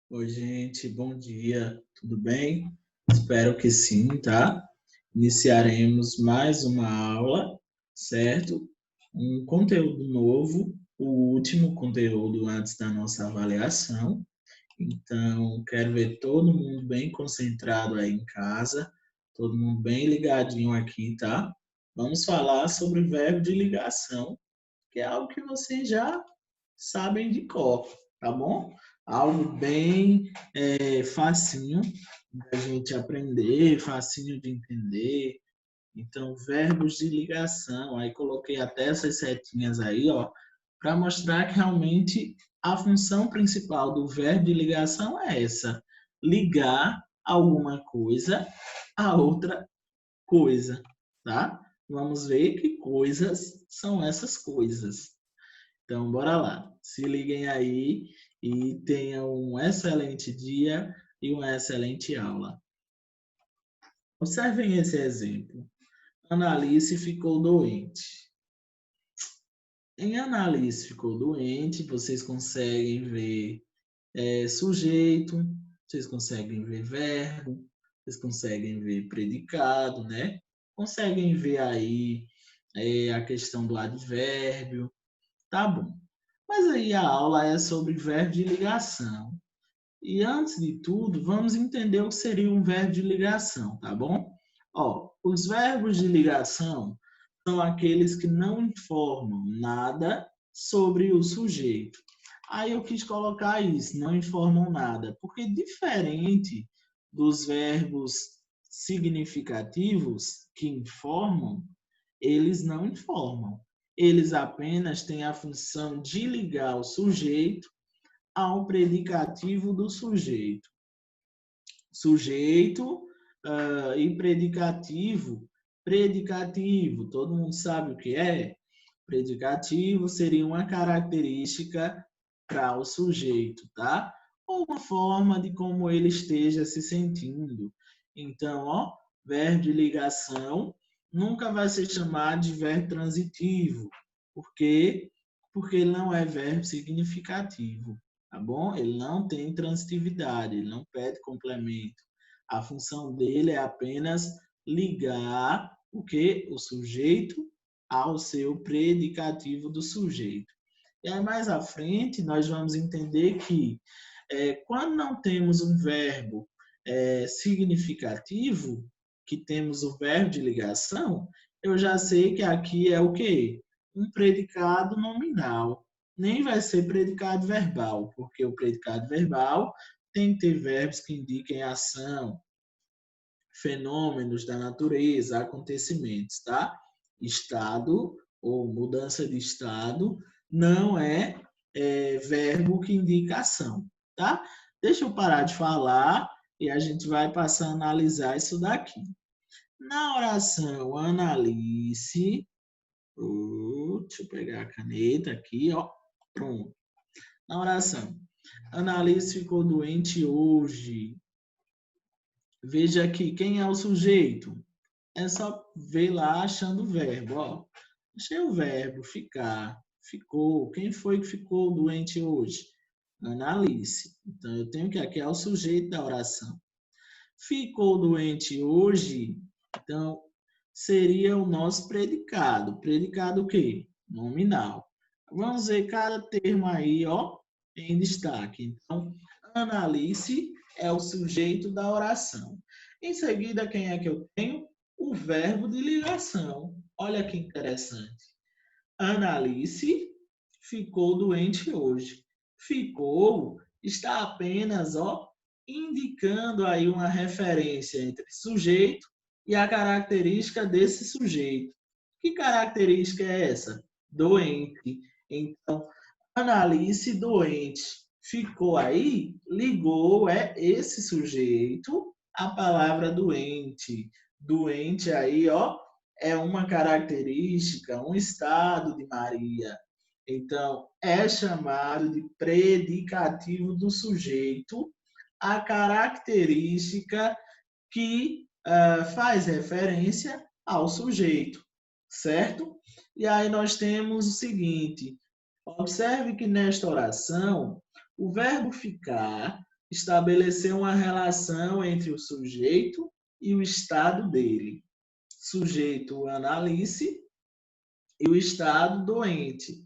Oi, gente, bom dia, tudo bem? Espero que sim, tá? Iniciaremos mais uma aula, certo? Um conteúdo novo, o último conteúdo antes da nossa avaliação. Então, quero ver todo mundo bem concentrado aí em casa, todo mundo bem ligadinho aqui, tá? Vamos falar sobre o verbo de ligação, que é algo que vocês já sabem de cor, tá bom? Algo bem facinho da gente aprender, facinho de entender. Então, verbos de ligação. Aí coloquei até essas setinhas aí, ó, para mostrar que realmente a função principal do verbo de ligação é essa: ligar alguma coisa a outra coisa, tá? Vamos ver que coisas são essas coisas. Então, bora lá. Se liguem aí e tenham um excelente dia e uma excelente aula. Observem esse exemplo. Analice ficou doente. Em Analice ficou doente, vocês conseguem ver sujeito, vocês conseguem ver verbo, vocês conseguem ver predicado, né? Conseguem ver aí a questão do advérbio. Tá bom. Mas aí a aula é sobre verbo de ligação. E antes de tudo, vamos entender o que seria um verbo de ligação, tá bom? Ó, os verbos de ligação são aqueles que não informam nada sobre o sujeito. Aí eu quis colocar isso, não informam nada, porque diferente dos verbos significativos que informam, eles não informam. Eles apenas têm a função de ligar o sujeito ao predicativo do sujeito. Sujeito e predicativo. Predicativo, todo mundo sabe o que é? Predicativo seria uma característica para o sujeito, tá? Ou uma forma de como ele esteja se sentindo. Então, ó, verbo de ligação nunca vai ser chamado de verbo transitivo. Por quê? Porque ele não é verbo significativo, tá bom? Ele não tem transitividade, ele não pede complemento. A função dele é apenas ligar o que? O sujeito ao seu predicativo do sujeito. E aí, mais à frente, nós vamos entender que quando não temos um verbo significativo, que temos o verbo de ligação, eu já sei que aqui é o quê? Um predicado nominal. Nem vai ser predicado verbal, porque o predicado verbal tem que ter verbos que indiquem ação, fenômenos da natureza, acontecimentos, tá? Estado ou mudança de estado não é verbo que indica ação, tá? Deixa eu parar de falar e a gente vai passar a analisar isso daqui. Na oração analice, deixa eu pegar a caneta aqui, ó, pronto. Na oração, Analice ficou doente hoje. Veja aqui, quem é o sujeito? É só ver lá achando o verbo, ó. Achei o verbo ficar, ficou. Quem foi que ficou doente hoje? Analice. Então eu tenho que aqui é o sujeito da oração. Ficou doente hoje, então seria o nosso predicado. Predicado o quê? Nominal. Vamos ver cada termo aí, ó, em destaque. Então, Analice é o sujeito da oração. Em seguida, quem é que eu tenho? O verbo de ligação. Olha que interessante. Analice ficou doente hoje. Ficou está apenas, ó, indicando aí uma referência entre sujeito e a característica desse sujeito. Que característica é essa? Doente. Então, Analice doente. Ficou aí, ligou esse sujeito à palavra doente. Doente aí, ó, é uma característica, um estado de Maria. Então, é chamado de predicativo do sujeito a característica que faz referência ao sujeito, certo? E aí nós temos o seguinte: observe que nesta oração, o verbo ficar estabelecer uma relação entre o sujeito e o estado dele. Sujeito Analice e o estado doente.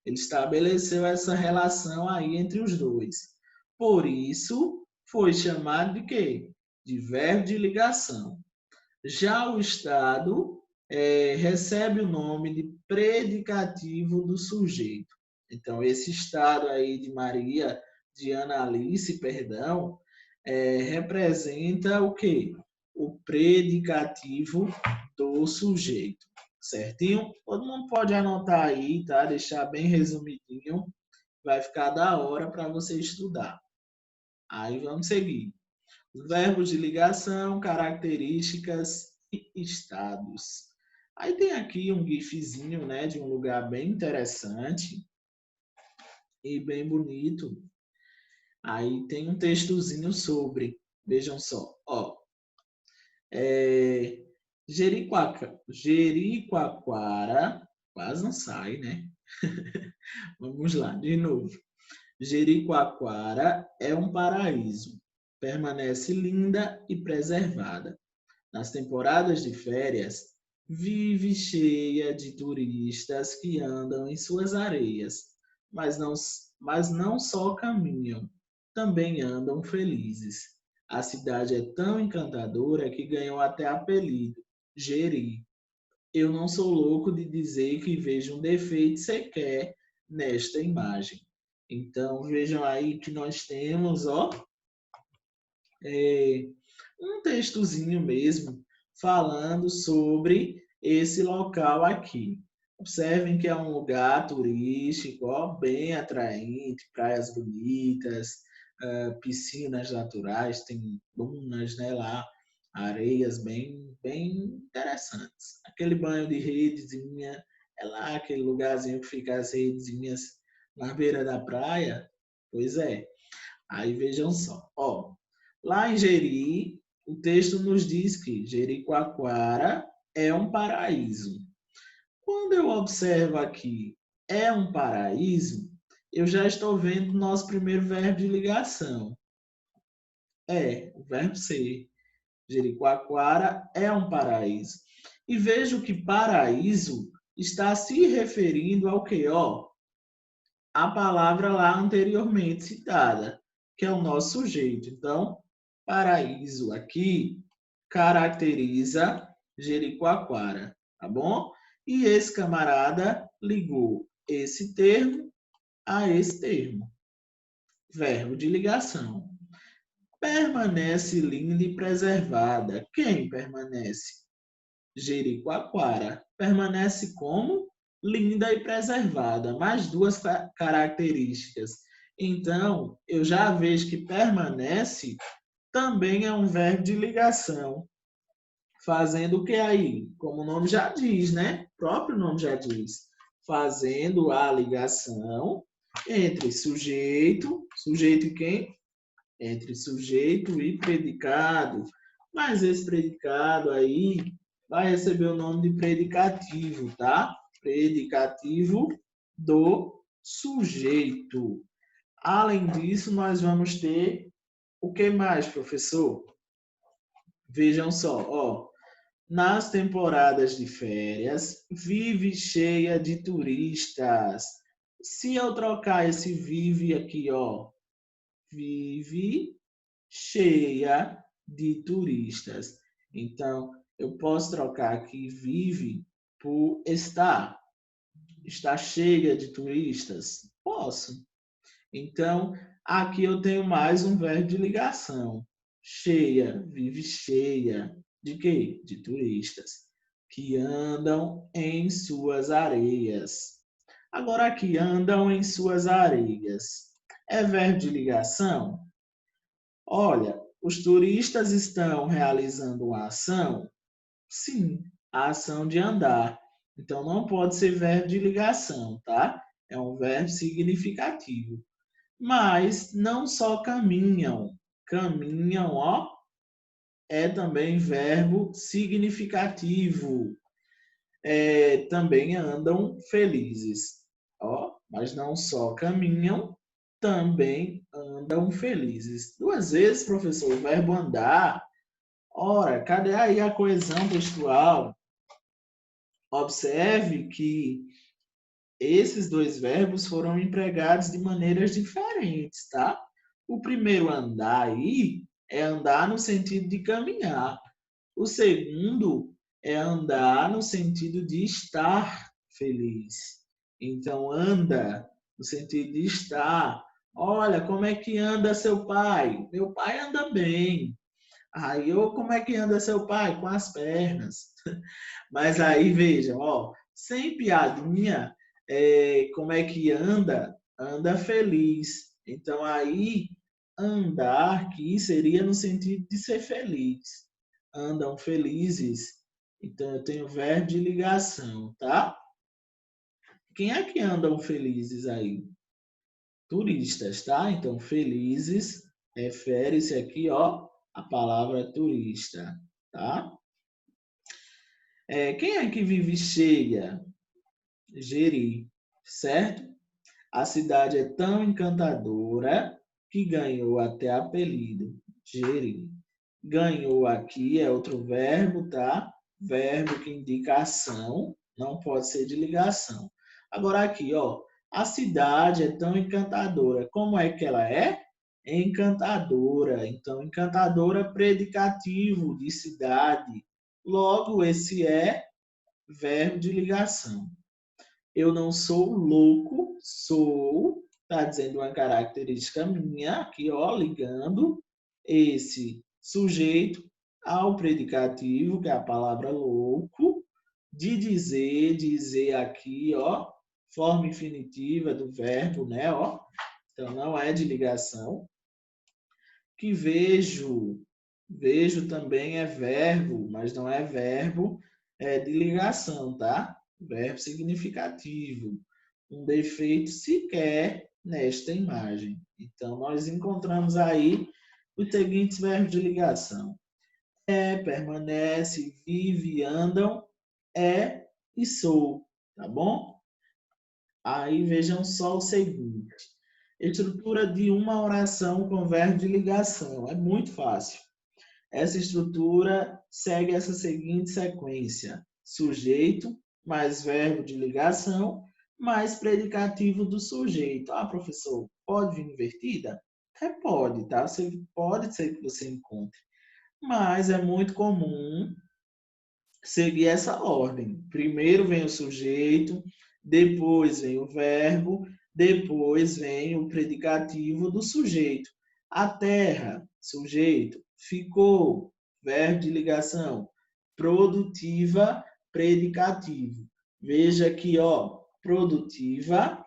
Ele estabeleceu essa relação aí entre os dois. Por isso, foi chamado de quê? De verbo de ligação. Já o estado recebe o nome de predicativo do sujeito. Então, esse estado aí de Maria, de Analice, perdão, representa o quê? O predicativo do sujeito. Certinho? Todo mundo pode anotar aí, tá? Deixar bem resumidinho. Vai ficar da hora para você estudar. Aí vamos seguir. Verbos de ligação, características e estados. Aí tem aqui um gifzinho, né, de um lugar bem interessante e bem bonito. Aí tem um textozinho sobre, vejam só, ó. Jericoacoara, quase não sai, né? Vamos lá, de novo. Jericoacoara é um paraíso. Permanece linda e preservada. Nas temporadas de férias, vive cheia de turistas que andam em suas areias, mas não só caminham, também andam felizes. A cidade é tão encantadora que ganhou até apelido, Jeri. Eu não sou louco de dizer que vejo um defeito sequer nesta imagem. Então, vejam aí que nós temos, ó, um textozinho mesmo falando sobre esse local aqui. Observem que é um lugar turístico, ó, bem atraente, praias bonitas, piscinas naturais, tem dunas, né, lá, areias bem interessantes. Aquele banho de redezinha, é lá aquele lugarzinho que fica as redezinhas na beira da praia. Pois é. Aí vejam só, ó, lá em Jeri, o texto nos diz que Jericoacoara é um paraíso. Quando eu observo aqui é um paraíso, eu já estou vendo o nosso primeiro verbo de ligação. O verbo ser. Jericoacoara é um paraíso. E vejo que paraíso está se referindo ao que, ó? A palavra lá anteriormente citada, que é o nosso sujeito. Então, paraíso aqui caracteriza Jericoacoara, tá bom? E esse camarada ligou esse termo a esse termo. Verbo de ligação. Permanece linda e preservada. Quem permanece? Jericoacoara. Permanece como? Linda e preservada. Mais duas características. Então, eu já vejo que permanece também é um verbo de ligação. Fazendo o que aí? Como o nome já diz, né? O próprio nome já diz. Fazendo a ligação entre sujeito, sujeito e quem? Entre sujeito e predicado. Mas esse predicado aí vai receber o nome de predicativo, tá? Predicativo do sujeito. Além disso, nós vamos ter o que mais, professor? Vejam só, ó. Nas temporadas de férias, vive cheia de turistas. Se eu trocar esse vive aqui, ó, vive cheia de turistas. Então, eu posso trocar aqui vive por estar. Está cheia de turistas? Posso. Então, aqui eu tenho mais um verbo de ligação. Cheia, vive cheia. De quê? De turistas que andam em suas areias. Agora aqui, andam em suas areias. É verbo de ligação? Olha, os turistas estão realizando uma ação? Sim, a ação de andar. Então, não pode ser verbo de ligação, tá? É um verbo significativo. Mas não só caminham. Caminham, ó, é também verbo significativo. Também andam felizes. Ó, mas não só caminham, também andam felizes. 2 vezes, professor, o verbo andar. Ora, cadê aí a coesão textual? Observe que esses 2 verbos foram empregados de maneiras diferentes, tá? O primeiro andar aí é andar no sentido de caminhar. O segundo é andar no sentido de estar feliz. Então, anda no sentido de estar. Olha, como é que anda seu pai? Meu pai anda bem. Aí, como é que anda seu pai? Com as pernas. Mas aí, vejam, sem piadinha, como é que anda? Anda feliz. Então, aí, andar aqui seria no sentido de ser feliz. Andam felizes. Então, eu tenho verbo de ligação, tá? Quem é que andam felizes aí? Turistas, tá? Então, felizes refere-se aqui, à palavra turista, tá? Quem é que vive cheia? Jeri, certo? A cidade é tão encantadora que ganhou até apelido, Jeri. Ganhou aqui é outro verbo, tá? Verbo que indica ação, não pode ser de ligação. Agora aqui, a cidade é tão encantadora. Como é que ela é? Encantadora. Então, encantadora predicativo de cidade. Logo, esse é verbo de ligação. Eu não sou louco, sou, está dizendo uma característica minha, aqui, ligando esse sujeito ao predicativo, que é a palavra louco, de dizer aqui, forma infinitiva do verbo, né, Então, não é de ligação. Que vejo, vejo também é verbo, mas não é verbo de ligação, tá? Verbo significativo. Um defeito sequer nesta imagem. Então, nós encontramos aí os seguintes verbos de ligação. É, permanece, vive, andam, é e sou, tá bom? Aí vejam só o seguinte. Estrutura de uma oração com verbo de ligação. É muito fácil. Essa estrutura segue essa seguinte sequência: sujeito mais verbo de ligação mais predicativo do sujeito. Ah, professor, pode vir invertida? Pode, tá? Pode ser que você encontre. Mas é muito comum seguir essa ordem. Primeiro vem o sujeito, depois vem o verbo, depois vem o predicativo do sujeito. A terra, sujeito. Ficou, verbo de ligação. Produtiva, predicativo. Veja aqui, produtiva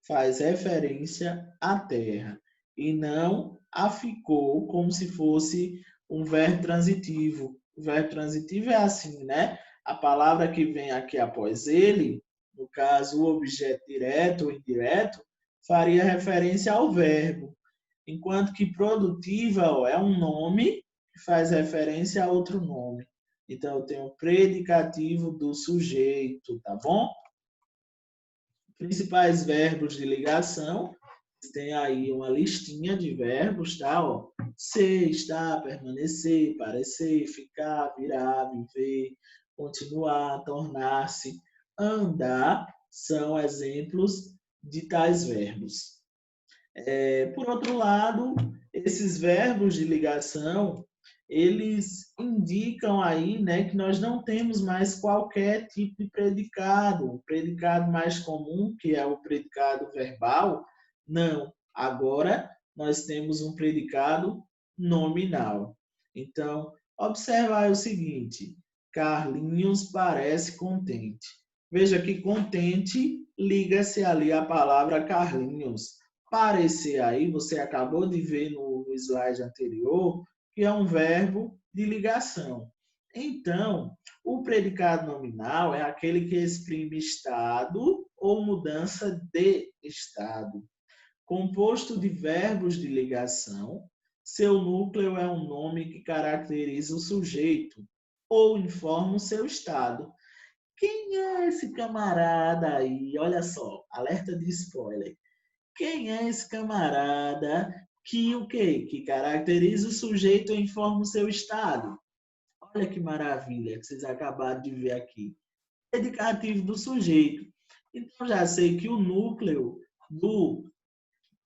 faz referência à terra e não a ficou, como se fosse um verbo transitivo. O verbo transitivo é assim, né? A palavra que vem aqui após ele, no caso o objeto direto ou indireto, faria referência ao verbo, enquanto que produtiva é um nome que faz referência a outro nome. Então, eu tenho o predicativo do sujeito, tá bom? Principais verbos de ligação, tem aí uma listinha de verbos, tá? Ser, estar, permanecer, parecer, ficar, virar, viver, continuar, tornar-se, andar, são exemplos de tais verbos. Por outro lado, esses verbos de ligação, eles indicam aí, né, que nós não temos mais qualquer tipo de predicado. O predicado mais comum, que é o predicado verbal, não. Agora, nós temos um predicado nominal. Então, observa aí o seguinte: Carlinhos parece contente. Veja que contente liga-se ali à palavra Carlinhos. Parecer aí, você acabou de ver no slide anterior, que é um verbo de ligação. Então, o predicado nominal é aquele que exprime estado ou mudança de estado. Composto de verbos de ligação, seu núcleo é um nome que caracteriza o sujeito ou informa o seu estado. Quem é esse camarada aí? Olha só, alerta de spoiler. Quem é esse camarada que o quê? Que caracteriza o sujeito e informa o seu estado. Olha que maravilha que vocês acabaram de ver aqui. Predicativo do sujeito. Então, já sei que o núcleo do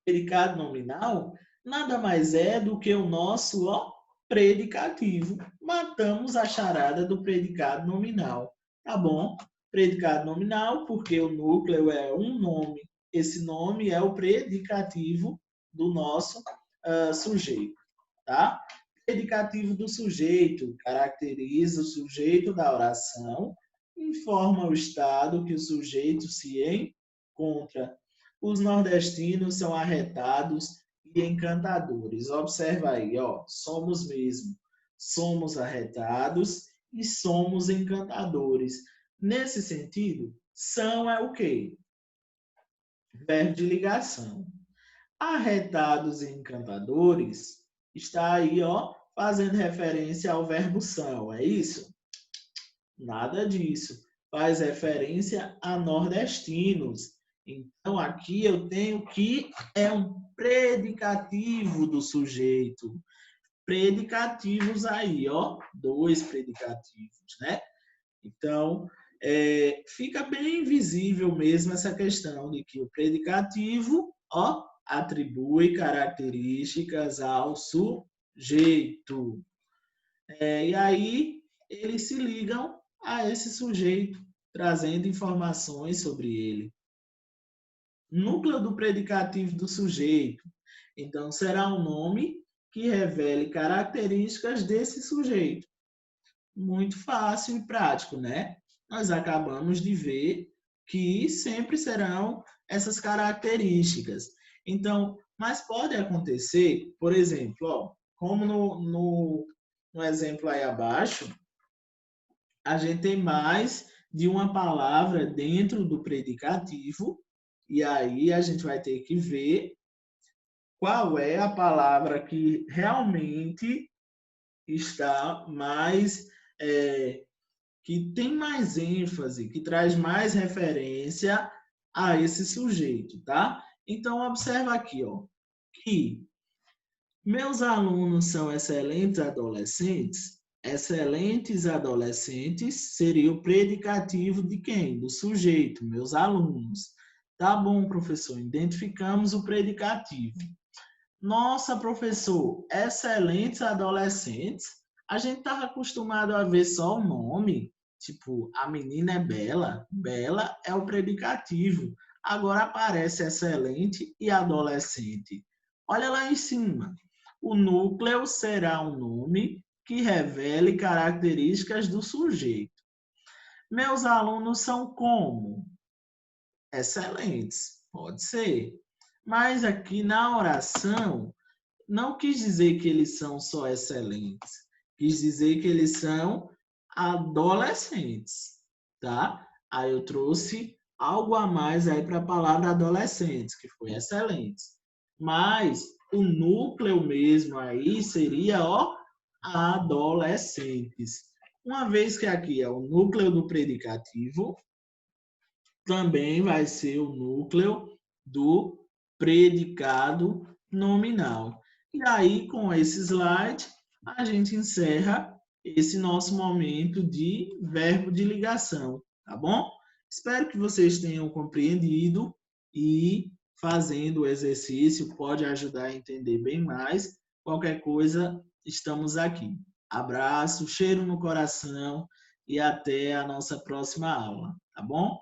predicado nominal nada mais é do que o nosso predicativo. Matamos a charada do predicado nominal. Tá bom? Predicado nominal, porque o núcleo é um nome. Esse nome é o predicativo do nosso sujeito. Tá? Predicativo do sujeito caracteriza o sujeito da oração, informa o estado que o sujeito se encontra. Os nordestinos são arretados e encantadores. Observa aí, ó, somos mesmo. Somos arretados e somos encantadores. Nesse sentido, são é o quê? Verbo de ligação. Arretados e encantadores está aí, ó, fazendo referência ao verbo são, é isso? Nada disso. Faz referência a nordestinos. Então, aqui eu tenho que é um predicativo do sujeito. Predicativos aí, ó. 2 predicativos, né? Então, fica bem visível mesmo essa questão de que o predicativo, ó, atribui características ao sujeito. E aí, eles se ligam a esse sujeito, trazendo informações sobre ele. Núcleo do predicativo do sujeito. Então, será um nome que revele características desse sujeito. Muito fácil e prático, né? Nós acabamos de ver que sempre serão essas características. Então, mas pode acontecer, por exemplo, ó, como no exemplo aí abaixo, a gente tem mais de uma palavra dentro do predicativo, e aí a gente vai ter que ver qual é a palavra que realmente está mais, que tem mais ênfase, que traz mais referência a esse sujeito, tá? Então, observa aqui, ó, que meus alunos são excelentes adolescentes. Excelentes adolescentes seria o predicativo de quem? Do sujeito, meus alunos. Tá bom, professor, identificamos o predicativo. Nossa, professor, excelentes adolescentes. A gente estava acostumado a ver só o nome, tipo, a menina é bela. Bela é o predicativo. Agora aparece excelente e adolescente. Olha lá em cima. O núcleo será um nome que revele características do sujeito. Meus alunos são como? Excelentes, pode ser. Mas aqui na oração, não quis dizer que eles são só excelentes. Quis dizer que eles são adolescentes, tá? Aí eu trouxe algo a mais aí para a palavra adolescentes, que foi excelentes. Mas o núcleo mesmo aí seria, ó, adolescentes. Uma vez que aqui é o núcleo do predicativo, também vai ser o núcleo do predicado nominal. E aí, com esse slide, a gente encerra esse nosso momento de verbo de ligação, tá bom? Espero que vocês tenham compreendido e fazendo o exercício pode ajudar a entender bem mais. Qualquer coisa, estamos aqui. Abraço, cheiro no coração e até a nossa próxima aula, tá bom?